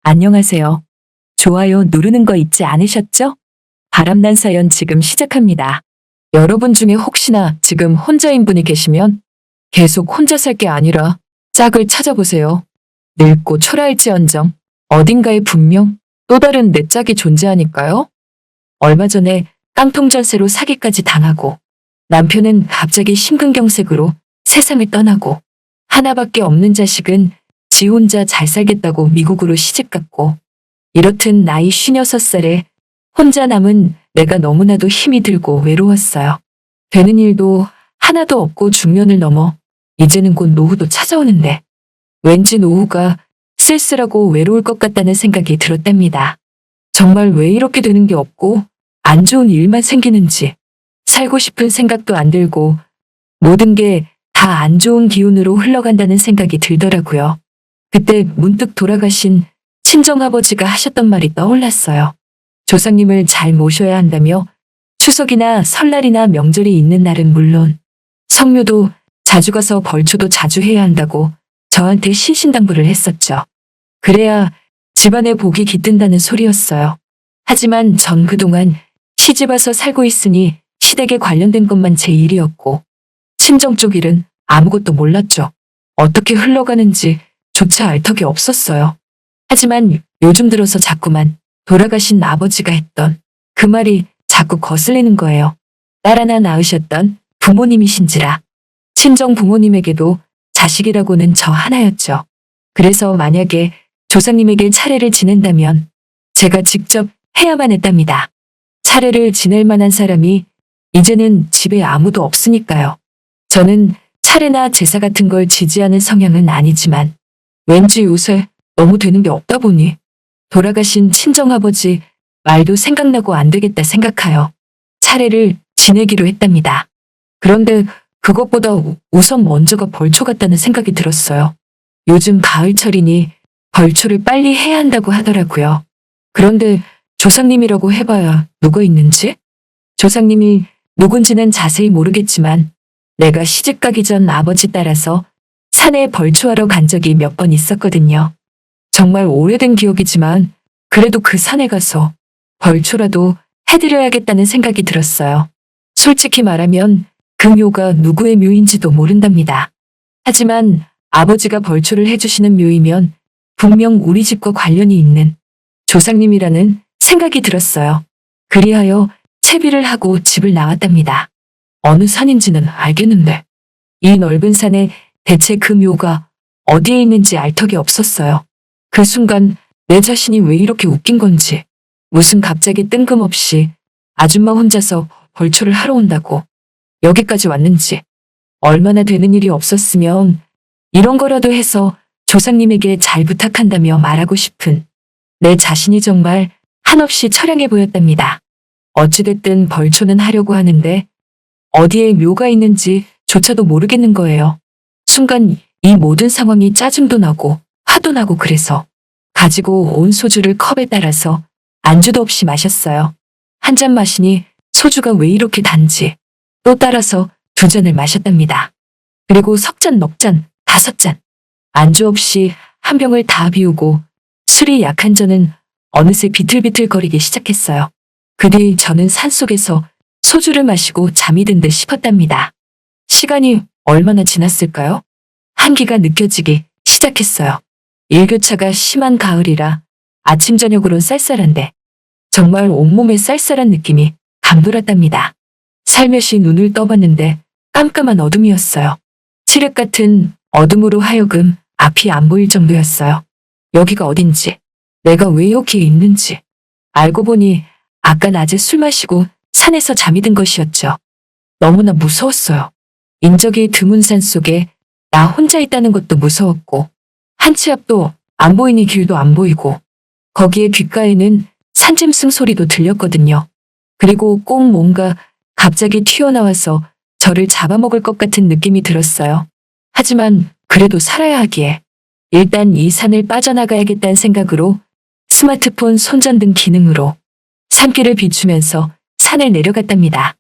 안녕하세요. 좋아요 누르는 거 잊지 않으셨죠? 바람난 사연 지금 시작합니다. 여러분 중에 혹시나 지금 혼자인 분이 계시면 계속 혼자 살 게 아니라 짝을 찾아보세요. 늙고 초라할지언정 어딘가에 분명 또 다른 내 짝이 존재하니까요. 얼마 전에 깡통 전세로 사기까지 당하고 남편은 갑자기 심근경색으로 세상을 떠나고 하나밖에 없는 자식은 지 혼자 잘 살겠다고 미국으로 시집갔고 이렇듯 나이 56살에 혼자 남은 내가 너무나도 힘이 들고 외로웠어요. 되는 일도 하나도 없고 중년을 넘어 이제는 곧 노후도 찾아오는데 왠지 노후가 쓸쓸하고 외로울 것 같다는 생각이 들었답니다. 정말 왜 이렇게 되는 게 없고 안 좋은 일만 생기는지 살고 싶은 생각도 안 들고 모든 게 다 안 좋은 기운으로 흘러간다는 생각이 들더라고요. 그때 문득 돌아가신 친정아버지가 하셨던 말이 떠올랐어요. 조상님을 잘 모셔야 한다며 추석이나 설날이나 명절이 있는 날은 물론 성묘도 자주 가서 벌초도 자주 해야 한다고 저한테 신신당부를 했었죠. 그래야 집안에 복이 깃든다는 소리였어요. 하지만 전 그동안 시집와서 살고 있으니 시댁에 관련된 것만 제 일이었고 친정 쪽 일은 아무것도 몰랐죠. 어떻게 흘러가는지 조차 알 턱이 없었어요. 하지만 요즘 들어서 자꾸만 돌아가신 아버지가 했던 그 말이 자꾸 거슬리는 거예요. 딸 하나 낳으셨던 부모님이신지라. 친정 부모님에게도 자식이라고는 저 하나였죠. 그래서 만약에 조상님에게 차례를 지낸다면 제가 직접 해야만 했답니다. 차례를 지낼 만한 사람이 이제는 집에 아무도 없으니까요. 저는 차례나 제사 같은 걸 지지하는 성향은 아니지만 왠지 요새 너무 되는 게 없다 보니 돌아가신 친정아버지 말도 생각나고 안 되겠다 생각하여 차례를 지내기로 했답니다. 그런데 그것보다 우선 먼저가 벌초 같다는 생각이 들었어요. 요즘 가을철이니 벌초를 빨리 해야 한다고 하더라고요. 그런데 조상님이라고 해봐야 누가 있는지? 조상님이 누군지는 자세히 모르겠지만 내가 시집가기 전 아버지 따라서 산에 벌초하러 간 적이 몇 번 있었거든요. 정말 오래된 기억이지만 그래도 그 산에 가서 벌초라도 해드려야겠다는 생각이 들었어요. 솔직히 말하면 그 묘가 누구의 묘인지도 모른답니다. 하지만 아버지가 벌초를 해주시는 묘이면 분명 우리 집과 관련이 있는 조상님이라는 생각이 들었어요. 그리하여 채비를 하고 집을 나왔답니다. 어느 산인지는 알겠는데 이 넓은 산에 대체 그 묘가 어디에 있는지 알 턱이 없었어요. 그 순간 내 자신이 왜 이렇게 웃긴 건지 무슨 갑자기 뜬금없이 아줌마 혼자서 벌초를 하러 온다고 여기까지 왔는지 얼마나 되는 일이 없었으면 이런 거라도 해서 조상님에게 잘 부탁한다며 말하고 싶은 내 자신이 정말 한없이 처량해 보였답니다. 어찌됐든 벌초는 하려고 하는데 어디에 묘가 있는지 조차도 모르겠는 거예요. 순간 이 모든 상황이 짜증도 나고 화도 나고 그래서 가지고 온 소주를 컵에 따라서 안주도 없이 마셨어요. 한 잔 마시니 소주가 왜 이렇게 단지 또 따라서 2잔을 마셨답니다. 그리고 석잔, 넉잔, 5잔 안주 없이 한 병을 다 비우고 술이 약한 저는 어느새 비틀비틀거리기 시작했어요. 그 뒤 저는 산속에서 소주를 마시고 잠이 든 듯 싶었답니다. 시간이 얼마나 지났을까요? 한기가 느껴지기 시작했어요. 일교차가 심한 가을이라 아침 저녁으론 쌀쌀한데 정말 온몸에 쌀쌀한 느낌이 감돌았답니다. 살며시 눈을 떠봤는데 깜깜한 어둠이었어요. 칠흑 같은 어둠으로 하여금 앞이 안 보일 정도였어요. 여기가 어딘지, 내가 왜 여기에 있는지 알고 보니 아까 낮에 술 마시고 산에서 잠이 든 것이었죠. 너무나 무서웠어요. 인적이 드문 산 속에 나 혼자 있다는 것도 무서웠고 한 치 앞도 안 보이니 길도 안 보이고 거기에 귓가에는 산짐승 소리도 들렸거든요. 그리고 꼭 뭔가 갑자기 튀어나와서 저를 잡아먹을 것 같은 느낌이 들었어요. 하지만 그래도 살아야 하기에 일단 이 산을 빠져나가야겠다는 생각으로 스마트폰 손전등 기능으로 산길을 비추면서 산을 내려갔답니다.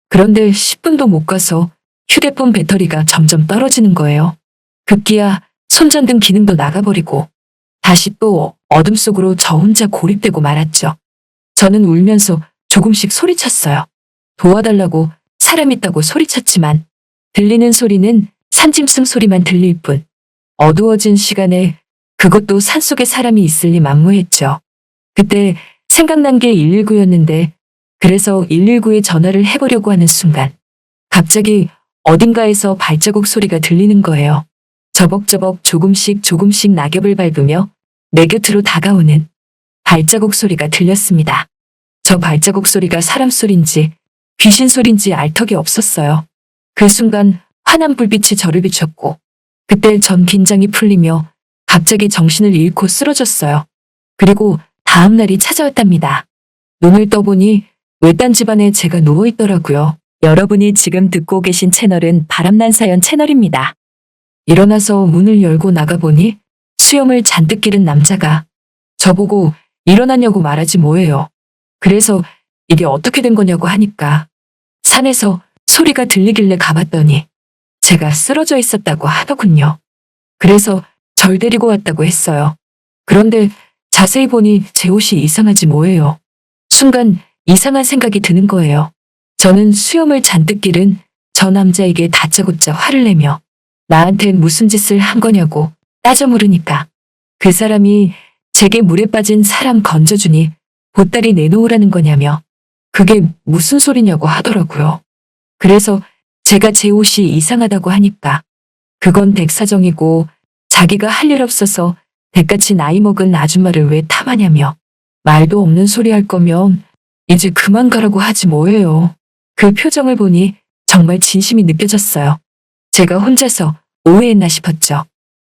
그런데 10분도 못 가서 휴대폰 배터리가 점점 떨어지는 거예요. 급기야 손전등 기능도 나가버리고 다시 또 어둠 속으로 저 혼자 고립되고 말았죠. 저는 울면서 조금씩 소리쳤어요. 도와달라고, 사람 있다고 소리쳤지만 들리는 소리는 산짐승 소리만 들릴 뿐. 어두워진 시간에 그것도 산속에 사람이 있을 리 만무했죠. 그때 생각난 게 119였는데 그래서 119에 전화를 해보려고 하는 순간 갑자기 어딘가에서 발자국 소리가 들리는 거예요. 저벅저벅 조금씩 낙엽을 밟으며 내 곁으로 다가오는 발자국 소리가 들렸습니다. 저 발자국 소리가 사람 소린지 귀신 소린지 알 턱이 없었어요. 그 순간 환한 불빛이 저를 비췄고 그때 전 긴장이 풀리며 갑자기 정신을 잃고 쓰러졌어요. 그리고 다음 날이 찾아왔답니다. 눈을 떠보니 외딴 집안에 제가 누워있더라고요. 여러분이 지금 듣고 계신 채널은 바람난 사연 채널입니다. 일어나서 문을 열고 나가보니 수염을 잔뜩 기른 남자가 저보고 일어나냐고 말하지 뭐예요. 그래서 이게 어떻게 된 거냐고 하니까 산에서 소리가 들리길래 가봤더니 제가 쓰러져 있었다고 하더군요. 그래서 절 데리고 왔다고 했어요. 그런데 자세히 보니 제 옷이 이상하지 뭐예요. 순간 이상한 생각이 드는 거예요. 저는 수염을 잔뜩 기른 저 남자에게 다짜고짜 화를 내며 나한테 무슨 짓을 한 거냐고 따져 물으니까 그 사람이 제게 물에 빠진 사람 건져주니 보따리 내놓으라는 거냐며 그게 무슨 소리냐고 하더라고요. 그래서 제가 제 옷이 이상하다고 하니까 그건 댁사정이고 자기가 할 일 없어서 댁같이 나이 먹은 아줌마를 왜 탐하냐며 말도 없는 소리 할 거면 이제 그만 가라고 하지 뭐예요. 그 표정을 보니 정말 진심이 느껴졌어요. 제가 혼자서 오해했나 싶었죠.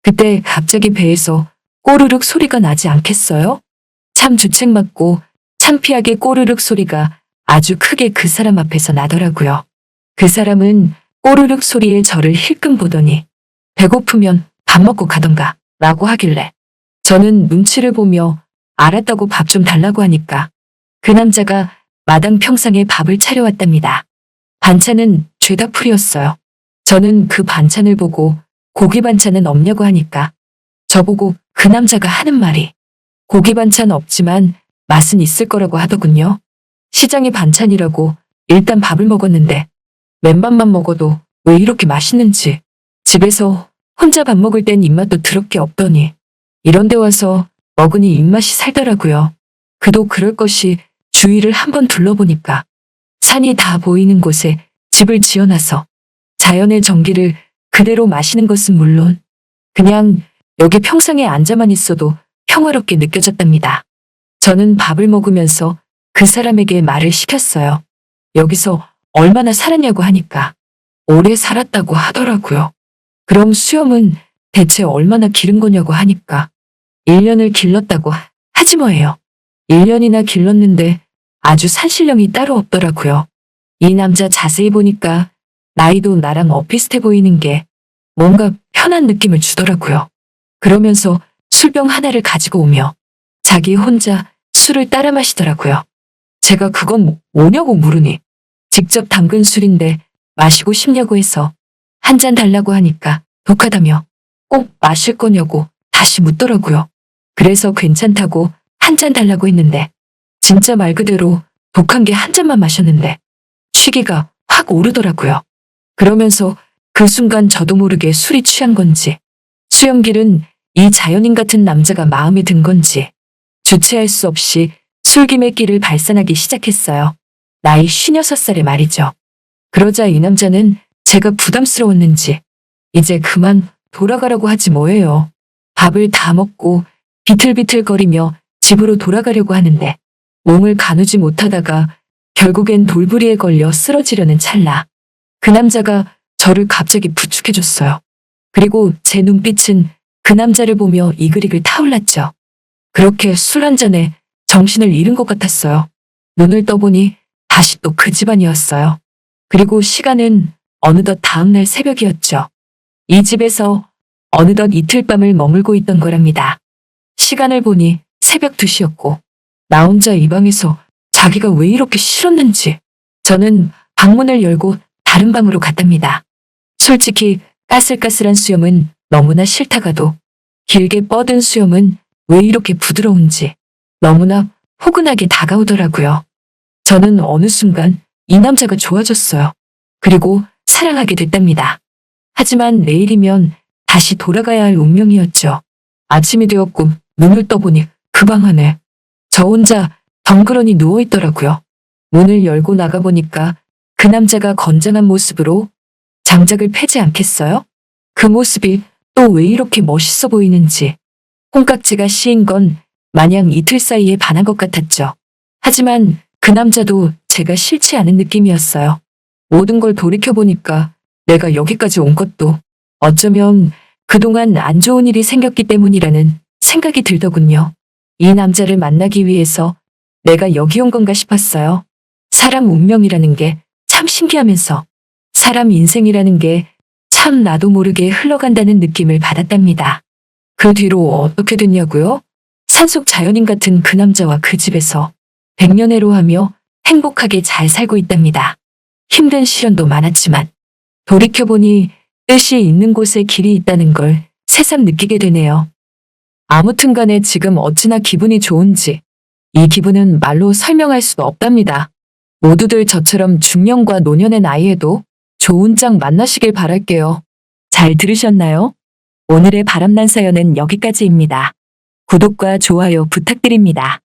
그때 갑자기 배에서 꼬르륵 소리가 나지 않겠어요? 참 주책맞고 창피하게 꼬르륵 소리가 아주 크게 그 사람 앞에서 나더라고요. 그 사람은 꼬르륵 소리에 저를 힐끔 보더니 배고프면 밥 먹고 가던가 라고 하길래 저는 눈치를 보며 알았다고 밥 좀 달라고 하니까 그 남자가 마당 평상에 밥을 차려왔답니다. 반찬은 죄다 풀이었어요. 저는 그 반찬을 보고 고기 반찬은 없냐고 하니까 저보고 그 남자가 하는 말이 고기 반찬 없지만 맛은 있을 거라고 하더군요. 시장의 반찬이라고 일단 밥을 먹었는데 맨밥만 먹어도 왜 이렇게 맛있는지 집에서 혼자 밥 먹을 땐 입맛도 더럽게 없더니 이런 데 와서 먹으니 입맛이 살더라고요. 그도 그럴 것이 주위를 한번 둘러보니까 산이 다 보이는 곳에 집을 지어놔서 자연의 정기를 그대로 마시는 것은 물론 그냥 여기 평상에 앉아만 있어도 평화롭게 느껴졌답니다. 저는 밥을 먹으면서 그 사람에게 말을 시켰어요. 여기서 얼마나 살았냐고 하니까 오래 살았다고 하더라고요. 그럼 수염은 대체 얼마나 기른 거냐고 하니까 1년을 길렀다고 하지 뭐예요. 1년이나 길렀는데 아주 산신령이 따로 없더라고요. 이 남자 자세히 보니까 나이도 나랑 엇비슷해 보이는 게 뭔가 편한 느낌을 주더라고요. 그러면서 술병 하나를 가지고 오며 자기 혼자 술을 따라 마시더라고요. 제가 그건 뭐냐고 물으니 직접 담근 술인데 마시고 싶냐고 해서 한 잔 달라고 하니까 독하다며 꼭 마실 거냐고 다시 묻더라고요. 그래서 괜찮다고 한 잔 달라고 했는데 진짜 말 그대로 독한 게 한 잔만 마셨는데 취기가 확 오르더라고요. 그러면서 그 순간 저도 모르게 술이 취한 건지 수염길은 이 자연인 같은 남자가 마음에 든 건지 주체할 수 없이 술김의 끼를 발산하기 시작했어요. 나이 56살에 말이죠. 그러자 이 남자는 제가 부담스러웠는지 이제 그만 돌아가라고 하지 뭐예요. 밥을 다 먹고 비틀비틀거리며 집으로 돌아가려고 하는데 몸을 가누지 못하다가 결국엔 돌부리에 걸려 쓰러지려는 찰나 그 남자가 저를 갑자기 부축해줬어요. 그리고 제 눈빛은 그 남자를 보며 이글이글 타올랐죠. 그렇게 술 한 잔에 정신을 잃은 것 같았어요. 눈을 떠보니 다시 또 그 집안이었어요. 그리고 시간은 어느덧 다음날 새벽이었죠. 이 집에서 어느덧 이틀 밤을 머물고 있던 거랍니다. 시간을 보니 새벽 2시였고 나 혼자 이 방에서 자기가 왜 이렇게 싫었는지 저는 방문을 열고 다른 방으로 갔답니다. 솔직히 까슬까슬한 수염은 너무나 싫다가도 길게 뻗은 수염은 왜 이렇게 부드러운지 너무나 포근하게 다가오더라고요. 저는 어느 순간 이 남자가 좋아졌어요. 그리고 사랑하게 됐답니다. 하지만 내일이면 다시 돌아가야 할 운명이었죠. 아침이 되었고 눈을 떠보니 그 방 안에 저 혼자 덩그러니 누워있더라고요. 문을 열고 나가보니까 그 남자가 건장한 모습으로 장작을 패지 않겠어요? 그 모습이 또 왜 이렇게 멋있어 보이는지 콩깍지가 씌인 건 마냥 이틀 사이에 반한 것 같았죠. 하지만 그 남자도 제가 싫지 않은 느낌이었어요. 모든 걸 돌이켜보니까 내가 여기까지 온 것도 어쩌면 그동안 안 좋은 일이 생겼기 때문이라는 생각이 들더군요. 이 남자를 만나기 위해서 내가 여기 온 건가 싶었어요. 사람 운명이라는 게 참 신기하면서 사람 인생이라는 게 참 나도 모르게 흘러간다는 느낌을 받았답니다. 그 뒤로 어떻게 됐냐고요? 산속 자연인 같은 그 남자와 그 집에서 100년해로 하며 행복하게 잘 살고 있답니다. 힘든 시련도 많았지만 돌이켜보니 뜻이 있는 곳에 길이 있다는 걸 새삼 느끼게 되네요. 아무튼 간에 지금 어찌나 기분이 좋은지 이 기분은 말로 설명할 수도 없답니다. 모두들 저처럼 중년과 노년의 나이에도 좋은 짝 만나시길 바랄게요. 잘 들으셨나요? 오늘의 바람난 사연은 여기까지입니다. 구독과 좋아요 부탁드립니다.